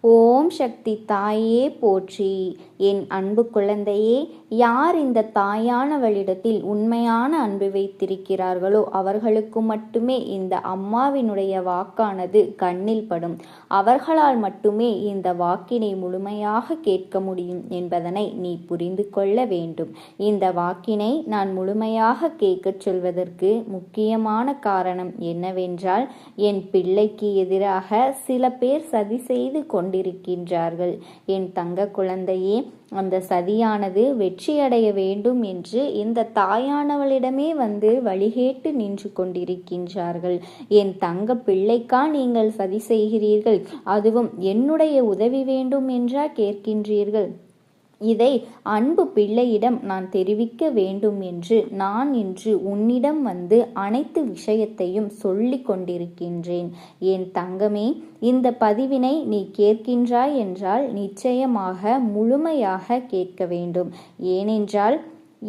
ஓம் சக்தி தாயே போற்றி. என் அன்பு குழந்தையே, யார் இந்த தாயானவளிடத்தில் உண்மையான அன்பு வைத்திருக்கிறார்களோ அவர்களுக்கு மட்டுமே இந்த அம்மாவினுடைய வாக்கானது கண்ணில் படும். அவர்களால் மட்டுமே இந்த வாக்கினை முழுமையாக கேட்க முடியும் என்பதனை நீ புரிந்து கொள்ள வேண்டும். இந்த வாக்கினை நான் முழுமையாக கேட்கச் சொல்வதற்கு முக்கியமான காரணம் என்னவென்றால், என் பிள்ளைக்கு எதிராக சில பேர் சதி செய்து கொண்டிருக்கின்றார்கள். என் தங்க குழந்தையே, அந்த சதியானது வெற்றியடைய வேண்டும் என்று இந்த தாயானவளிடமே வந்து வழிகேட்டு நின்று கொண்டிருக்கின்றார்கள். என் தங்க பிள்ளைக்கா நீங்கள் சதி செய்கிறீர்கள்? அதுவும் என்னுடைய உதவி வேண்டும் என்றா கேட்கின்றீர்கள்? இதை அன்பு பிள்ளையிடம் நான் தெரிவிக்க வேண்டும் என்று நான் இன்று உன்னிடம் வந்து அனைத்து விஷயத்தையும் சொல்லி கொண்டிருக்கின்றேன். என் தங்கமே, இந்த பதிவினை நீ கேட்கின்றாய் என்றால் நிச்சயமாக முழுமையாக கேட்க வேண்டும். ஏனென்றால்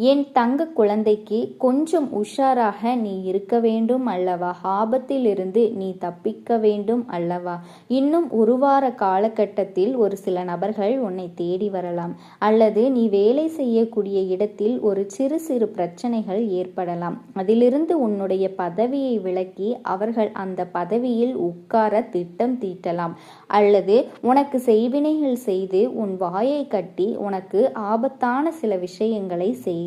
என் தங்க குழந்தைக்கு கொஞ்சம் உஷாராக நீ இருக்க வேண்டும் அல்லவா? ஆபத்திலிருந்து நீ தப்பிக்க வேண்டும் அல்லவா? இன்னும் ஒரு வார காலகட்டத்தில் ஒரு சில நபர்கள் உன்னை தேடி வரலாம், அல்லது நீ வேலை செய்யக்கூடிய இடத்தில் ஒரு சிறு சிறு பிரச்சனைகள் ஏற்படலாம். அதிலிருந்து உன்னுடைய பதவியை விலக்கி அவர்கள் அந்த பதவியில் உட்கார திட்டம் தீட்டலாம், அல்லது உனக்கு செய்வினைகள் செய்து உன் வாயை கட்டி உனக்கு ஆபத்தான சில விஷயங்களை செய்யலாம்.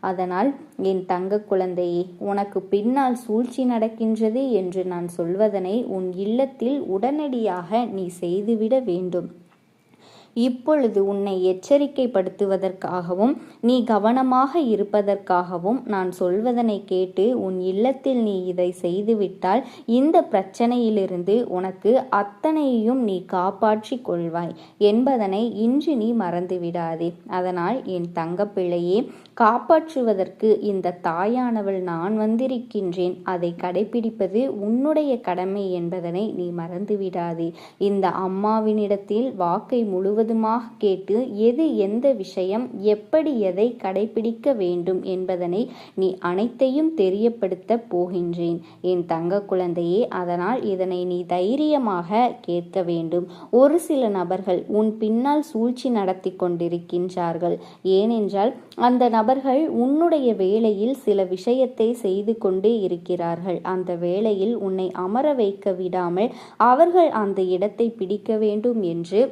அதனால் என் தங்க குழந்தையே, உனக்கு பின்னால் சூழ்ச்சி நடக்கின்றது என்று நான் சொல்வதனை உன் இல்லத்தில் உடனடியாக நீ செய்துவிட வேண்டும். இப்பொழுது உன்னை எச்சரிக்கைப்படுத்துவதற்காகவும் நீ கவனமாக இருப்பதற்காகவும் நான் சொல்வதனை கேட்டு உன் இல்லத்தில் நீ இதை செய்துவிட்டால் இந்த பிரச்சனையிலிருந்து உனக்கு அத்தனையும் நீ காப்பாற்றி கொள்வாய் என்பதனை இன்று நீ மறந்துவிடாதே. அதனால் என் தங்கப்பிள்ளையே, காப்பாற்றுவதற்கு இந்த தாயானவள் நான் வந்திருக்கின்றேன். அதை கடைபிடிப்பது உன்னுடைய கடமை என்பதனை நீ மறந்துவிடாதே. இந்த அம்மாவினிடத்தில் வாக்கை முழுவதுமாக கேட்டு எது எந்த விஷயம் எப்படி எதை கடைபிடிக்க வேண்டும் என்பதனை நீ அனைத்தையும் தெரியப்படுத்த போகின்றேன் என் தங்க குழந்தையே. அதனால் இதனை நீ தைரியமாக கேட்க வேண்டும். ஒரு சில நபர்கள் உன் பின்னால் சூழ்ச்சி நடத்தி கொண்டிருக்கின்றார்கள். ஏனென்றால் அந்த நபர்கள் உன்னுடைய வேலையில் சில விஷயத்தை செய்து கொண்டே இருக்கிறார்கள். அந்த வேலையில் உன்னை அமர வைக்க விடாமல் அவர்கள் அந்த இடத்தை பிடிக்க வேண்டும் என்று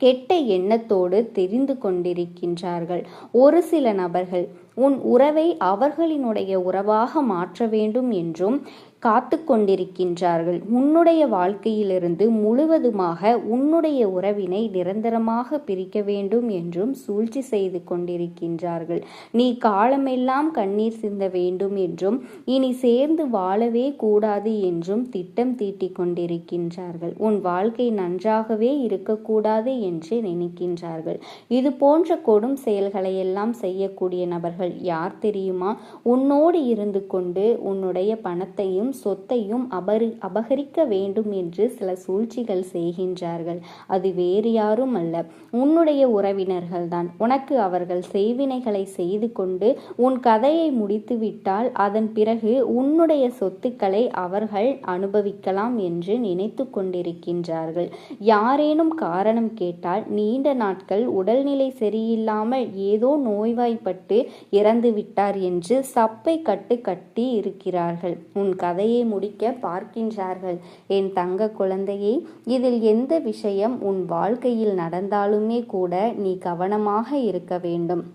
கெட்ட எண்ணத்தோடு தெரிந்து கொண்டிருக்கின்றார்கள். ஒரு சில நபர்கள் உன் உறவை அவர்களினுடைய உறவாக மாற்ற வேண்டும் என்றும் காத்து கொண்டிருக்கின்றார்கள். உன்னுடைய வாழ்க்கையிலிருந்து முழுவதுமாக உன்னுடைய உறவினை நிரந்தரமாக பிரிக்க வேண்டும் என்றும் சூழ்ச்சி செய்து கொண்டிருக்கின்றார்கள். நீ காலமெல்லாம் கண்ணீர் சிந்த வேண்டும் என்றும் இனி சேர்ந்து வாழவே கூடாது என்றும் திட்டம் தீட்டிக் கொண்டிருக்கின்றார்கள். உன் வாழ்க்கை நன்றாகவே இருக்கக்கூடாது என்று நினைக்கின்றார்கள். இது போன்ற கொடும் செயல்களை எல்லாம் செய்யக்கூடிய நபர்கள் யார் தெரியுமா? உன்னோடு இருந்து கொண்டு உன்னுடைய பணத்தையும் சொத்தையும் அபகரிக்க வேண்டும் என்று சில சூழ்ச்சிகள் செய்கின்றார்கள். அது வேறு யாரும் அல்ல, உன்னுடைய உறவினர்கள் தான். உனக்கு அவர்கள் செய்வினைகளை செய்து கொண்டு உன் கதையை முடித்து விட்டால் அதன் பிறகு உன்னுடைய சொத்துக்களை அவர்கள் அனுபவிக்கலாம் என்று நினைத்து கொண்டிருக்கின்றார்கள். யாரேனும் காரணம் கேட்டால் நீண்ட நாட்கள் உடல்நிலை சரியில்லாமல் ஏதோ நோய்வாய்ப்பட்டு இறந்து விட்டார் என்று சப்பை கட்டி இருக்கிறார்கள். உன் கதையை முடிக்க பார்க்கின்றார்கள். என் தங்க குழந்தையை, இதில் எந்த விஷயம் உன் வாழ்க்கையில் நடந்தாலுமே கூட நீ கவனமாக இருக்க வேண்டும்.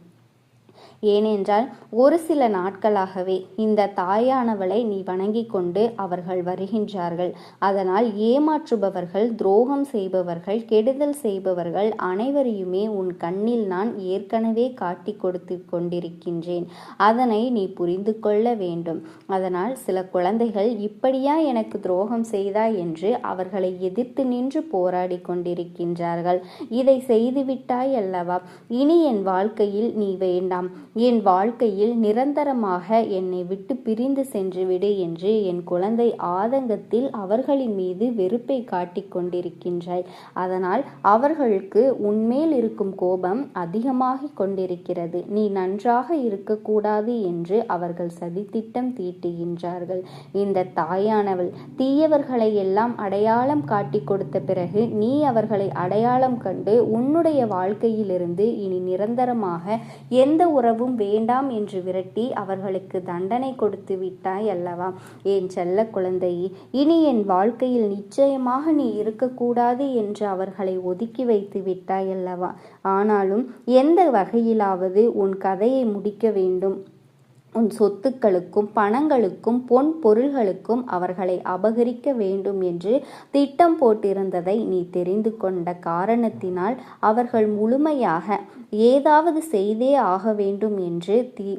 ஏனென்றால் ஒரு சில நாட்களாகவே இந்த தாயானவளை நீ வணங்கி கொண்டு அவர்கள் வருகின்றார்கள். அதனால் ஏமாற்றுபவர்கள், துரோகம் செய்பவர்கள், கெடுதல் செய்பவர்கள் அனைவரையுமே உன் கண்ணில் நான் ஏற்கனவே காட்டி கொடுத்து கொண்டிருக்கின்றேன். அதனை நீ புரிந்து கொள்ள வேண்டும். அதனால் சில குழந்தைகள் இப்படியா எனக்கு துரோகம் செய்தாய் என்று அவர்களை எதிர்த்து நின்று போராடி கொண்டிருக்கின்றார்கள். இதை செய்துவிட்டாய் அல்லவா, இனி என் வாழ்க்கையில் நீ வேண்டாம், என் வாழ்க்கையில் நிரந்தரமாக என்னை விட்டு பிரிந்து சென்றுவிடு என்று என் குழந்தை ஆதங்கத்தில் அவர்களின் மீது வெறுப்பை காட்டிக் கொண்டிருக்கின்றாய். அதனால் அவர்களுக்கு உன்மேல் இருக்கும் கோபம் அதிகமாகிக் கொண்டிருக்கிறது. நீ நன்றாக இருக்கக்கூடாது என்று அவர்கள் சதித்திட்டம் தீட்டுகின்றார்கள். இந்த தாயானவள் தீயவர்களை எல்லாம் அடையாளம் காட்டி கொடுத்த பிறகு நீ அவர்களை அடையாளம் கண்டு உன்னுடைய வாழ்க்கையிலிருந்து இனி நிரந்தரமாக எந்த உறவும் வேண்டாம் என்று விரட்டி அவர்களுக்கு தண்டனை கொடுத்து விட்டாய் அல்லவா? என் செல்ல குழந்தையே, இனி என் வாழ்க்கையில் நிச்சயமாக நீ இருக்கக்கூடாது என்று அவர்களை ஒதுக்கி வைத்து விட்டாய் அல்லவா? ஆனாலும் எந்த வகையிலாவது உன் கதையை முடிக்க வேண்டும். உன் சொத்துக்களுக்கும் பணங்களுக்கும் பொன் பொருள்களுக்கும் அவர்களை அபகரிக்க வேண்டும் என்று திட்டம் போட்டிருந்ததை நீ தெரிந்து கொண்ட காரணத்தினால் அவர்கள் முழுமையாக ஏதாவது செய்தே ஆக வேண்டும் என்று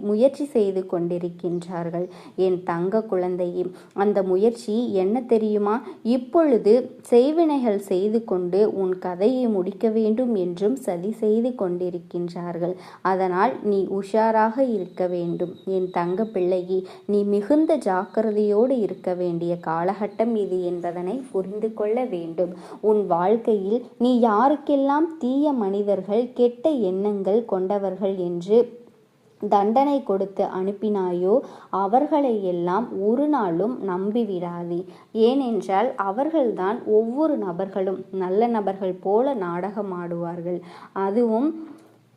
முயற்சி செய்து கொண்டிருக்கின்றார்கள். என் தங்க குழந்தையே, அந்த முயற்சி என்ன தெரியுமா? இப்பொழுது செய்வினைகள் செய்து கொண்டு உன் கதையை முடிக்க வேண்டும் என்றும் சதி செய்து கொண்டிருக்கின்றார்கள். அதனால் நீ உஷாராக இருக்க வேண்டும். என் தங்க பிள்ளையே, நீ மிகுந்த ஜாக்கிரதையோடு இருக்க வேண்டிய காலகட்டம் இது என்பதனை புரிந்து கொள்ள வேண்டும். உன் வாழ்க்கையில் நீ யாருக்கெல்லாம் தீய மனிதர்கள், கெட்ட எண்ணங்கள் கொண்டவர்கள் என்று தண்டனை கொடுத்து அனுப்பினாயோ அவர்களை எல்லாம் ஒரு நாளும் நம்பிவிடாதே. ஏனென்றால் அவர்கள்தான் ஒவ்வொரு நபர்களும் நல்ல நபர்கள் போல நாடகம் ஆடுவார்கள். அதுவும்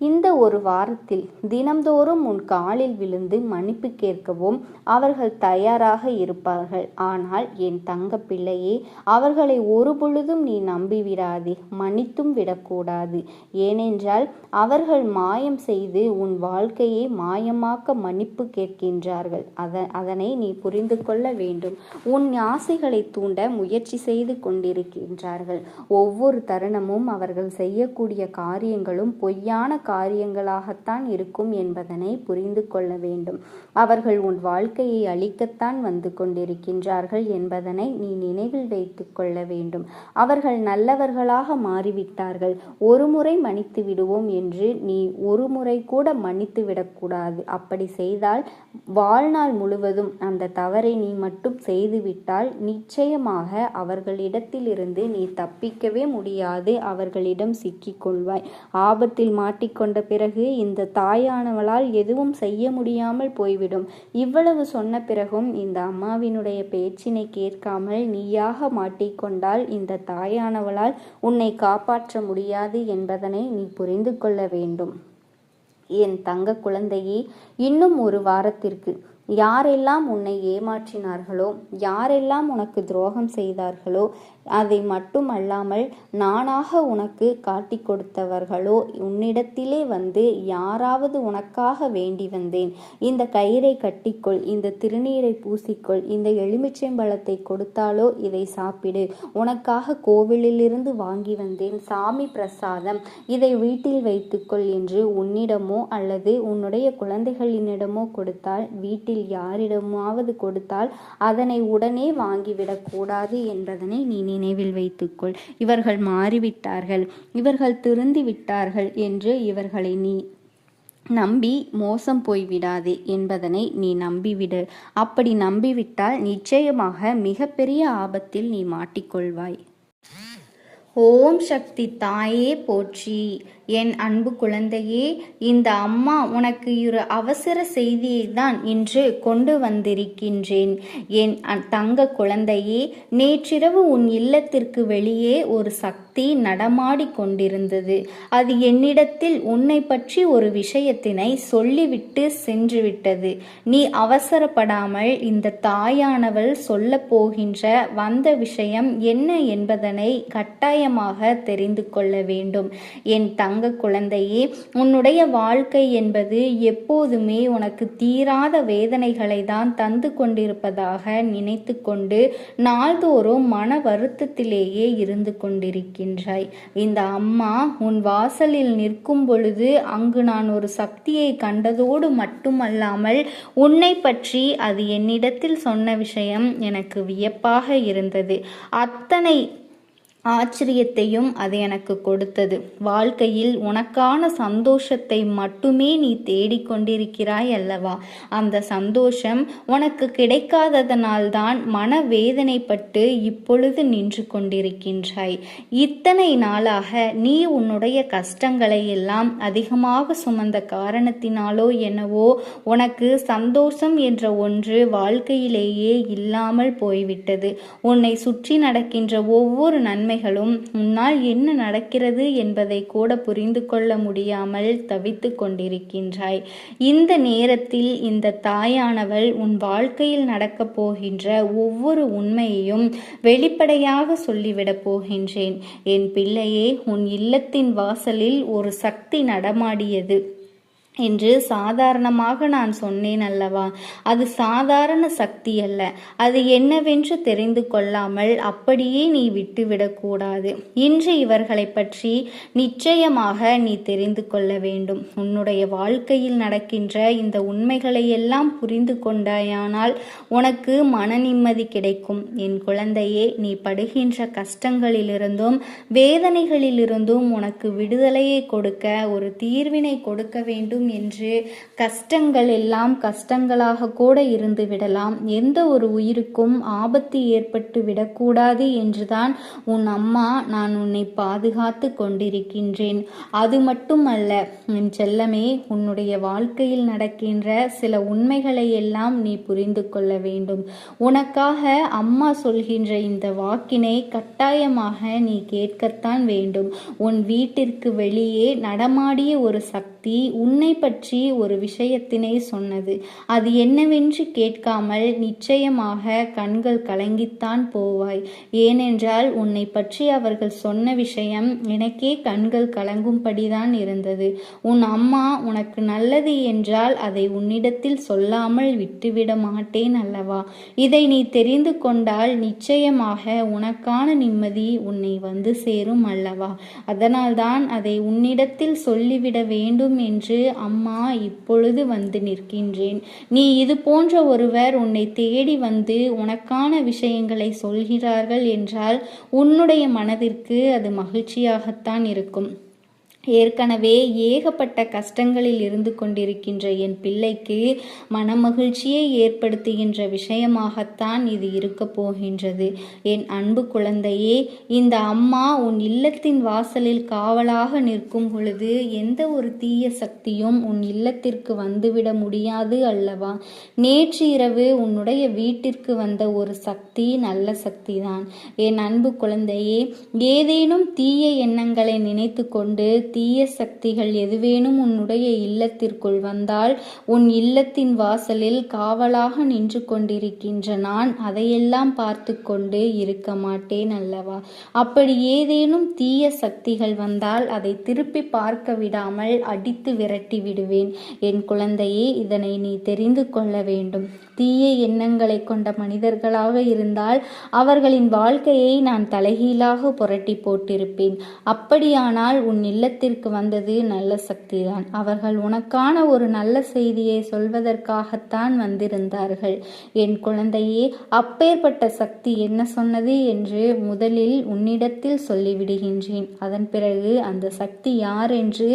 இந்த ஒரு வாரத்தில் தினம்தோறும் உன் காலில் விழுந்து மன்னிப்பு கேட்கவும் அவர்கள் தயாராக இருப்பார்கள். ஆனால் என் தங்க பிள்ளையே, அவர்களை ஒரு பொழுதும் நீ நம்பிவிடாதே, மன்னித்தும் விடக்கூடாது. ஏனென்றால் அவர்கள் மாயம் செய்து உன் வாழ்க்கையை மாயமாக்க மன்னிப்பு கேட்கின்றார்கள். அதனை நீ புரிந்து கொள்ள வேண்டும். உன் ஆசைகளை தூண்ட முயற்சி செய்து கொண்டிருக்கின்றார்கள். ஒவ்வொரு தருணமும் அவர்கள் செய்யக்கூடிய காரியங்களும் பொய்யான காரியங்களாகத்தான் இருக்கும் என்பதனை புரிந்து கொள்ள வேண்டும். அவர்கள் உன் வாழ்க்கையை அழிக்கத்தான் வந்து கொண்டிருக்கின்றார்கள் என்பதனை நீ நினைவில் வைத்து கொள்ள வேண்டும். அவர்கள் நல்லவர்களாக மாறிவிட்டார்கள். ஒரு முறை மன்னித்து விடுவோம் என்று நீ ஒரு முறை கூட மன்னித்து விடக்கூடாது. அப்படி செய்தால் வாழ்நாள் முழுவதும் அந்த தவறை நீ மட்டும் செய்துவிட்டால் நிச்சயமாக அவர்களிடத்திலிருந்து நீ தப்பிக்கவே முடியாது. அவர்களிடம் சிக்கிக்கொள்வாய். ஆபத்தில் மாட்டிக்கொண்ட பிறகு இந்த தாயானவளால் எதுவும் செய்ய முடியாமல் போய்விடும். இவ்வளவு சொன்ன பிறகும் இந்த அம்மாவினுடைய பேச்சினை கேட்காமல் நீயாக மாட்டிக்கொண்டால் இந்த தாயானவளால் உன்னை காப்பாற்ற முடியாது என்பதனை நீ புரிந்து கொள்ள வேண்டும். என் தங்க குழந்தையே, இன்னும் ஒரு வாரத்திற்கு யாரெல்லாம் உன்னை ஏமாற்றினார்களோ, யாரெல்லாம் உனக்கு துரோகம் செய்தார்களோ, அதை மட்டுமல்லாமல் நானாக உனக்கு காட்டி கொடுத்தவர்களோ உன்னிடத்திலே வந்து யாராவது உனக்காக வேண்டி வந்தேன், இந்த கயிறை கட்டிக்கொள், இந்த திருநீரை பூசிக்கொள், இந்த எலுமிச்சம்பழத்தை கொடுத்தாலோ இதை சாப்பிடு, உனக்காக கோவிலிலிருந்து வாங்கி வந்தேன் சாமி பிரசாதம், இதை வீட்டில் வைத்துக்கொள் என்று உன்னிடமோ அல்லது உன்னுடைய குழந்தைகளினிடமோ கொடுத்தால், வீட்டில் யாரிடமாவது கொடுத்தால் அதனை உடனே வாங்கிவிடக் கூடாது என்பதனை நீ நினைவில் வைத்துக்கொள். இவர்கள் மாறிவிட்டார்கள், இவர்கள் திருந்தி விட்டார்கள் என்று இவர்களை நீ நம்பி மோசம் போய்விடாதே என்பதனை நீ நம்பிவிடு. அப்படி நம்பிவிட்டால் நிச்சயமாக மிகப்பெரிய ஆபத்தில் நீ மாட்டிக்கொள்வாய். ஓம் சக்தி தாயே போற்றி. என் அன்பு குழந்தையே, இந்த அம்மா உனக்கு ஒரு அவசர செய்தியை தான் இன்று கொண்டு வந்திருக்கின்றேன். என் தங்க குழந்தையே, நேற்றிரவு உன் இல்லத்திற்கு வெளியே ஒரு சக்தி நடமாடி கொண்டிருந்தது. அது என்னிடத்தில் உன்னை பற்றி ஒரு விஷயத்தினை சொல்லிவிட்டு சென்று விட்டது. நீ அவசரப்படாமல் இந்த தாயானவள் சொல்ல போகின்ற வந்த விஷயம் என்ன என்பதனை கட்டாயமாக தெரிந்து கொள்ள வேண்டும். என் தங்க குழந்தையே, உன்னுடைய வாழ்க்கை என்பது எப்போதுமே உனக்கு தீராத வேதனைகளை தான் தந்து கொண்டிருப்பதாக நினைத்து கொண்டு நாள்தோறும் மன வருத்தத்திலேயே இருந்து கொண்டிருக்கின்றாய். இந்த அம்மா உன் வாசலில் நிற்கும் பொழுது அங்கு நான் ஒரு சக்தியை கண்டதோடு மட்டுமல்லாமல் உன்னை பற்றி அது என்னிடத்தில் சொன்ன விஷயம் எனக்கு வியப்பாக இருந்தது. அத்தனை ஆச்சரியத்தையும் அது எனக்கு கொடுத்தது. வாழ்க்கையில் உனக்கான சந்தோஷத்தை மட்டுமே நீ தேடிக்கொண்டிருக்கிறாய் அல்லவா? அந்த சந்தோஷம் உனக்கு கிடைக்காததனால்தான் மனவேதனைப்பட்டு இப்பொழுது நின்று கொண்டிருக்கின்றாய். இத்தனை நாளாக நீ உன்னுடைய கஷ்டங்களை எல்லாம் அதிகமாக சுமந்த காரணத்தினாலோ என்னவோ உனக்கு சந்தோஷம் என்ற ஒன்று வாழ்க்கையிலேயே இல்லாமல் போய்விட்டது. உன்னை சுற்றி நடக்கின்ற ஒவ்வொரு நன்மைகளும் உன்னால் என்ன நடக்கிறது என்பதை கூட புரிந்து கொள்ள முடியாமல் தவித்து கொண்டிருக்கின்றாய். இந்த நேரத்தில் இந்த தாயானவள் உன் வாழ்க்கையில் நடக்கப் போகின்ற ஒவ்வொரு உண்மையையும் வெளிப்படையாக சொல்லிவிடப் போகின்றேன். என் பிள்ளையே, உன் இல்லத்தின் வாசலில் ஒரு சக்தி நடமாடியது என்று சாதாரணமாக நான் சொன்னேன் அல்லவா? அது சாதாரண சக்தி அல்ல. அது என்னவென்று தெரிந்து கொள்ளாமல் அப்படியே நீ விட்டுவிடக்கூடாது. இன்று இவர்களை பற்றி நிச்சயமாக நீ தெரிந்து கொள்ள வேண்டும். உன்னுடைய வாழ்க்கையில் நடக்கின்ற இந்த உண்மைகளை எல்லாம் புரிந்து கொண்டாயானால் உனக்கு மன நிம்மதி கிடைக்கும். என் குழந்தையே, நீ படுகின்ற கஷ்டங்களிலிருந்தும் வேதனைகளிலிருந்தும் உனக்கு விடுதலையை கொடுக்க, ஒரு தீர்வினை கொடுக்க வேண்டும் என்று கஷ்டங்கள் எல்லாம் கஷ்டங்களாக கூட இருந்து விடலாம். எந்த ஒரு உயிருக்கும் ஆபத்து ஏற்பட்டு விடக்கூடாது என்றுதான் உன் அம்மா நான் உன்னை பாதுகாத்து கொண்டிருக்கின்றேன். அது மட்டுமல்ல என் செல்லமே, உன்னுடைய வாழ்க்கையில் நடக்கின்ற சில உண்மைகளை எல்லாம் நீ புரிந்து கொள்ள வேண்டும். உனக்காக அம்மா சொல்கின்ற இந்த வாக்கினை கட்டாயமாக நீ கேட்கத்தான் வேண்டும். உன் வீட்டிற்கு வெளியே நடமாடிய ஒரு சக்தி உன்னை பற்றி ஒரு விஷயத்தினை சொன்னது. அது என்னவென்று கேட்காமல் நிச்சயமாக கண்கள் கலங்கித்தான் போவாய். ஏனென்றால் உன்னை பற்றி அவர்கள் சொன்ன விஷயம் எனக்கே கண்கள் கலங்கும்படிதான் இருந்தது. உன் அம்மா உனக்கு நல்லது என்றால் அதை உன்னிடத்தில் சொல்லாமல் விட்டுவிட மாட்டேன் அல்லவா? இதை நீ தெரிந்து கொண்டால் நிச்சயமாக உனக்கான நிம்மதி உன்னை வந்து சேரும் அல்லவா? அதனால்தான் அதை உன்னிடத்தில் சொல்லிவிட வேண்டும் என்று அம்மா இப்பொழுது வந்து நிற்கின்றேன். நீ இது போன்ற ஒருவர் உன்னை தேடி வந்து உனக்கான விஷயங்களை சொல்கிறார்கள் என்றால் உன்னுடைய மனதிற்கு அது மகிழ்ச்சியாகத்தான் இருக்கும். ஏற்கனவே ஏகப்பட்ட கஷ்டங்களில் இருந்து கொண்டிருக்கின்ற என் பிள்ளைக்கு மனமகிழ்ச்சியை ஏற்படுத்துகின்ற விஷயமாகத்தான் இது இருக்க போகின்றது. என் அன்பு குழந்தையே, இந்த அம்மா உன் இல்லத்தின் வாசலில் காவலாக நிற்கும் பொழுது எந்த ஒரு தீய சக்தியும் உன் இல்லத்திற்கு வந்துவிட முடியாது அல்லவா? நேற்று இரவு உன்னுடைய வீட்டிற்கு வந்த ஒரு சக்தி நல்ல சக்தி தான். என் அன்பு குழந்தையே, ஏதேனும் தீய எண்ணங்களை நினைத்து கொண்டு தீய சக்திகள் எதுவேனும் உன்னுடைய இல்லத்திற்குள் வந்தால் உன் இல்லத்தின் வாசலில் காவலாக நின்று கொண்டிருக்கின்ற நான் அதையெல்லாம் பார்த்து கொண்டு இருக்க மாட்டேன் அல்லவா? அப்படி ஏதேனும் தீய சக்திகள் வந்தால் அதை திருப்பி பார்க்க விடாமல் அடித்து விரட்டி விடுவேன். என் குழந்தையே, இதனை நீ தெரிந்து கொள்ள வேண்டும். தீய எண்ணங்களை கொண்ட மனிதர்களாக இருந்தால் அவர்களின் வாழ்க்கையை நான் தலைகீழாக புரட்டி போட்டிருப்பேன். அப்படியானால் உன் இல்லத்திற்கு வந்தது நல்ல சக்திதான். அவர்கள் உனக்கான ஒரு நல்ல செய்தியை சொல்வதற்காகத்தான் வந்திருந்தார்கள். என் குழந்தையே, அப்பேற்பட்ட சக்தி என்ன சொன்னது என்று முதலில் உன்னிடத்தில் சொல்லிவிடுகின்றேன். அதன் பிறகு அந்த சக்தி யார் என்று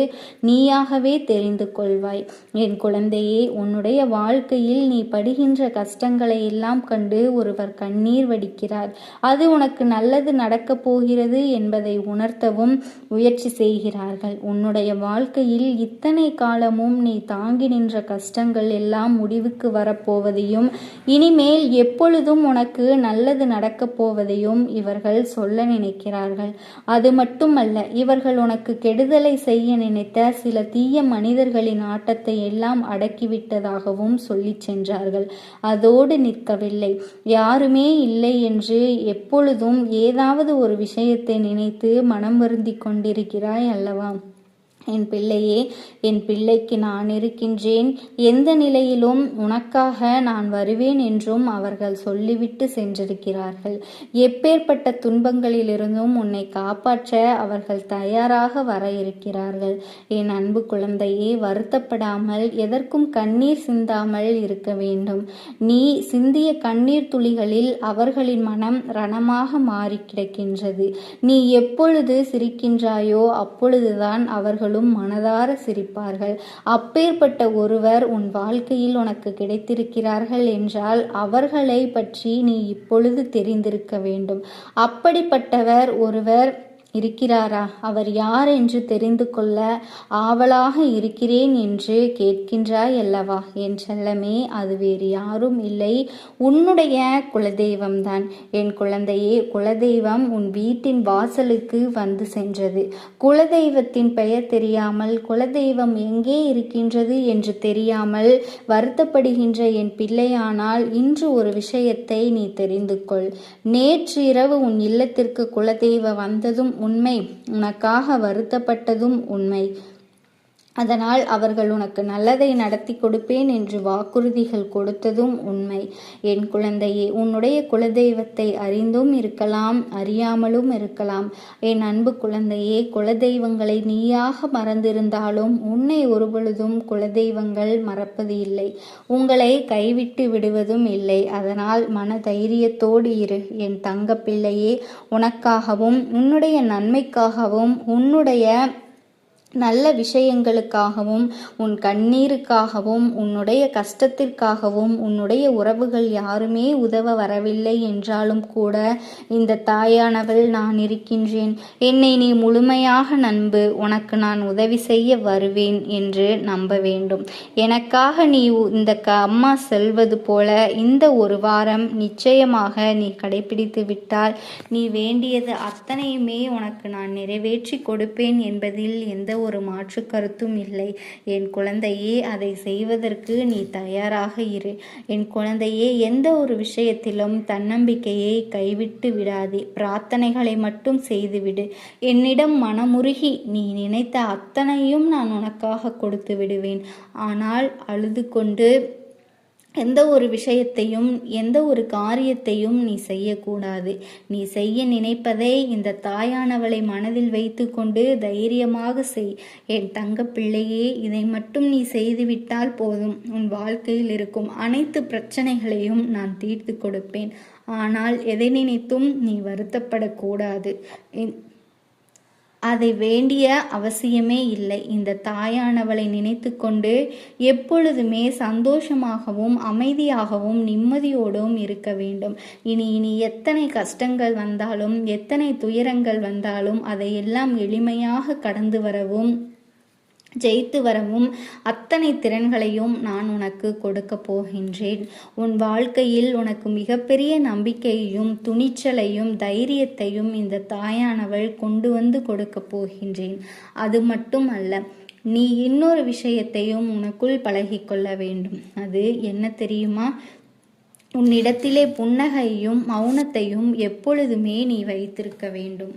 நீயாகவே தெரிந்து கொள்வாய். என் குழந்தையே, உன்னுடைய வாழ்க்கையில் நீ படுகின்ற கஷ்டங்களை எல்லாம் கண்டு ஒருவர் கண்ணீர் வடிக்கிறார். அது உனக்கு நல்லது நடக்கப் போகிறது என்பதை உணர்த்தவும் முயற்சி செய்கிறார்கள். உன்னுடைய வாழ்க்கையில் இத்தனை காலமும் நீ தாங்கி நின்ற கஷ்டங்கள் எல்லாம் முடிவுக்கு வரப்போவதையும் இனிமேல் எப்பொழுதும் உனக்கு நல்லது நடக்கப் போவதையும் இவர்கள் சொல்ல நினைக்கிறார்கள். அது மட்டுமல்ல, இவர்கள் உனக்கு கெடுதலை செய்ய நினைத்த சில தீய மனிதர்களின் ஆட்டத்தை எல்லாம் அடக்கிவிட்டதாகவும் சொல்லி சென்றார்கள். அதோடு நிற்கவில்லை. யாருமே இல்லை என்று எப்பொழுதும் ஏதாவது ஒரு விஷயத்தை நினைத்து மனம் வருந்தி கொண்டிருக்கிறாய் அல்லவா? என் பிள்ளையே, என் பிள்ளைக்கு நான் இருக்கின்றேன், எந்த நிலையிலும் உனக்காக நான் வருவேன் என்றும் அவர்கள் சொல்லிவிட்டு சென்றிருக்கிறார்கள். எப்பேற்பட்ட துன்பங்களிலிருந்தும் உன்னை காப்பாற்ற அவர்கள் தயாராக வர இருக்கிறார்கள். என் அன்பு குழந்தையே, வருத்தப்படாமல் எதற்கும் கண்ணீர் சிந்தாமல் இருக்க வேண்டும். நீ சிந்திய கண்ணீர் துளிகளில் அவர்களின் மனம் ரணமாக மாறி கிடக்கின்றது. நீ எப்பொழுது சிரிக்கின்றாயோ அப்பொழுதுதான் அவர்களும் மனதார சிரிப்பார்கள். அப்பேற்பட்ட ஒருவர் உன் வாழ்க்கையில் உனக்கு கிடைத்திருக்கிறார்கள் என்றால் அவர்களை பற்றி நீ இப்பொழுது தெரிந்திருக்க வேண்டும். அப்படிப்பட்டவர் ஒருவர் இருக்கிறாரா? அவர் யார் என்று தெரிந்து கொள்ள ஆவலாக இருக்கிறேன் என்று கேட்கின்றாய் அல்லவா? என் செல்லமே, அது வேறு யாரும் இல்லை, உன்னுடைய குலதெய்வம்தான். என் குழந்தையே, குலதெய்வம் உன் வீட்டின் வாசலுக்கு வந்து சென்றது. குலதெய்வத்தின் பெயர் தெரியாமல், குலதெய்வம் எங்கே இருக்கின்றது என்று தெரியாமல் வருத்தப்படுகின்ற என் பிள்ளையானால் இன்று ஒரு விஷயத்தை நீ தெரிந்து கொள். நேற்று இரவு உன் இல்லத்திற்கு குலதெய்வம் வந்ததும் உண்மை, உனக்காக வருத்தப்பட்டதும் உண்மை. அதனால் அவர்கள் உனக்கு நல்லதை நடத்தி கொடுப்பேன் என்று வாக்குறுதிகள் கொடுத்ததும் உண்மை. என் குழந்தையே, உன்னுடைய குலதெய்வத்தை அறிந்தும் இருக்கலாம், அறியாமலும் இருக்கலாம். என் அன்பு குழந்தையே, குலதெய்வங்களை நீயாக மறந்திருந்தாலும் உன்னை ஒருபொழுதும் குலதெய்வங்கள் மறப்பது இல்லை, உங்களை கைவிட்டு விடுவதும் இல்லை. அதனால் மன தைரியத்தோடு இரு என் தங்க பிள்ளையே. உனக்காகவும் உன்னுடைய நன்மைக்காகவும் உன்னுடைய நல்ல விஷயங்களுக்காகவும் உன் கண்ணீருக்காகவும் உன்னுடைய கஷ்டத்திற்காகவும் உன்னுடைய உறவுகள் யாருமே உதவ வரவில்லை என்றாலும் கூட இந்த தாயானவள் நான் இருக்கின்றேன், என்னை நீ முழுமையாக நம்பு, உனக்கு நான் உதவி செய்ய வருவேன் என்று நம்ப வேண்டும். எனக்காக நீ இந்த அம்மா செல்வது போல இந்த ஒரு வாரம் நிச்சயமாக நீ கடைபிடித்து விட்டால் நீ வேண்டியது அத்தனையுமே உனக்கு நான் நிறைவேற்றி கொடுப்பேன் என்பதில் எந்த ஒரு மாற்று கருத்தும் இல்லை. என் குழந்தையே, அதை செய்வதற்கு நீ தயாராக இரு. என் குழந்தையே, எந்த ஒரு விஷயத்திலும் தன்னம்பிக்கையை கைவிட்டு விடாதே. பிரார்த்தனைகளை மட்டும் செய்துவிடு. என்னிடம் மனமுருகி நீ நினைத்த அத்தனையும் நான் உனக்காக கொடுத்து விடுவேன். ஆனால் அழுது கொண்டு எந்த ஒரு விஷயத்தையும் எந்த ஒரு காரியத்தையும் நீ செய்யக்கூடாது. நீ செய்ய நினைப்பதை இந்த தாயானவளை மனதில் வைத்து கொண்டு தைரியமாக செய். என் தங்க பிள்ளையே, இதை மட்டும் நீ செய்துவிட்டால் போதும். உன் வாழ்க்கையில் இருக்கும் அனைத்து பிரச்சனைகளையும் நான் தீர்த்து கொடுப்பேன். ஆனால் எதை நினைத்தும் நீ வருத்தப்படக்கூடாது. அதை வேண்டிய அவசியமே இல்லை. இந்த தாயானவளை நினைத்து கொண்டு எப்பொழுதுமே சந்தோஷமாகவும் அமைதியாகவும் நிம்மதியோடும் இருக்க வேண்டும். இனி எத்தனை கஷ்டங்கள் வந்தாலும் எத்தனை துயரங்கள் வந்தாலும் அதையெல்லாம் எளிமையாக கடந்து வரவும் ஜெயித்து வரவும் அத்தனை திறன்களையும் நான் உனக்கு கொடுக்க போகின்றேன். உன் வாழ்க்கையில் உனக்கு மிகப்பெரிய நம்பிக்கையையும் துணிச்சலையும் தைரியத்தையும் இந்த தாயானவள் கொண்டு வந்து கொடுக்க போகின்றேன். அது மட்டும் அல்ல, நீ இன்னொரு விஷயத்தையும் உனக்குள் பழகிக்கொள்ள வேண்டும். அது என்ன தெரியுமா? உன்னிடத்திலே புன்னகையும் மௌனத்தையும் எப்பொழுதுமே நீ வைத்திருக்க வேண்டும்.